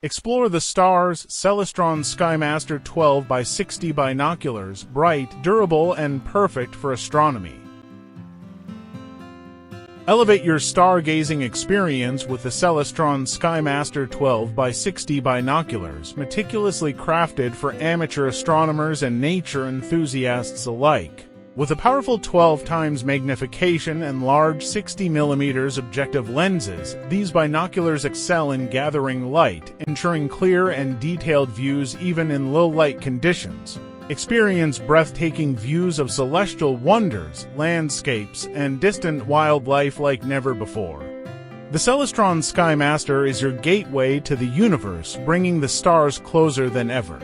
Explore the stars. Celestron SkyMaster 12x60 Binoculars, bright, durable, and perfect for astronomy. Elevate your stargazing experience with the Celestron SkyMaster 12x60 Binoculars, meticulously crafted for amateur astronomers and nature enthusiasts alike. With a powerful 12 times magnification and large 60mm objective lenses, these binoculars excel in gathering light, ensuring clear and detailed views even in low-light conditions. Experience breathtaking views of celestial wonders, landscapes, and distant wildlife like never before. The Celestron SkyMaster is your gateway to the universe, bringing the stars closer than ever.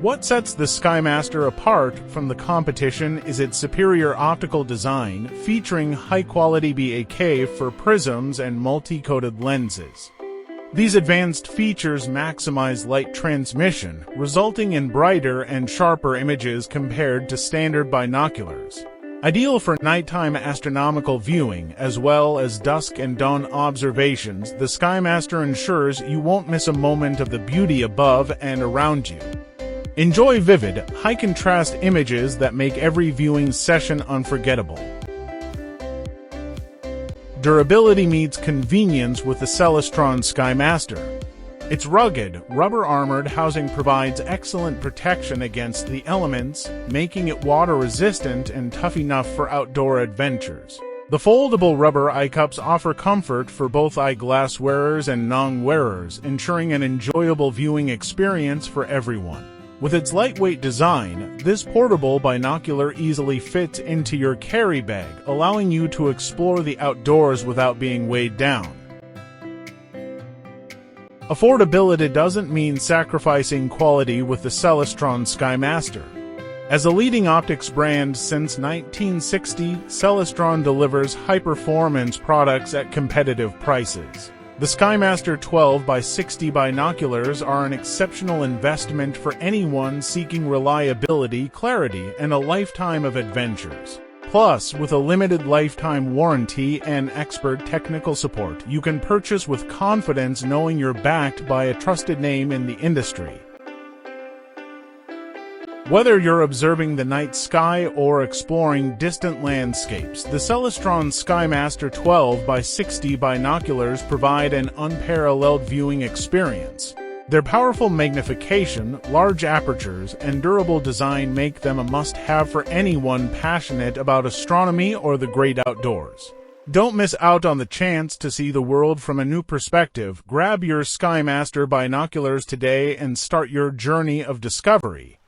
What sets the SkyMaster apart from the competition is its superior optical design, featuring high-quality BAK for prisms and multi-coated lenses. These advanced features maximize light transmission, resulting in brighter and sharper images compared to standard binoculars. Ideal for nighttime astronomical viewing, as well as dusk and dawn observations, the SkyMaster ensures you won't miss a moment of the beauty above and around you. Enjoy vivid, high-contrast images that make every viewing session unforgettable. Durability meets convenience with the Celestron SkyMaster. Its rugged, rubber-armored housing provides excellent protection against the elements, making it water-resistant and tough enough for outdoor adventures. The foldable rubber eye cups offer comfort for both eyeglass wearers and non-wearers, ensuring an enjoyable viewing experience for everyone. With its lightweight design, this portable binocular easily fits into your carry bag, allowing you to explore the outdoors without being weighed down. Affordability doesn't mean sacrificing quality with the Celestron SkyMaster. As a leading optics brand since 1960, Celestron delivers high-performance products at competitive prices. The SkyMaster 12x60 binoculars are an exceptional investment for anyone seeking reliability, clarity, and a lifetime of adventures. Plus, with a limited lifetime warranty and expert technical support, you can purchase with confidence knowing you're backed by a trusted name in the industry. Whether you're observing the night sky or exploring distant landscapes, the Celestron SkyMaster 12x60 binoculars provide an unparalleled viewing experience. Their powerful magnification, large apertures, and durable design make them a must-have for anyone passionate about astronomy or the great outdoors. Don't miss out on the chance to see the world from a new perspective. Grab your SkyMaster binoculars today and start your journey of discovery.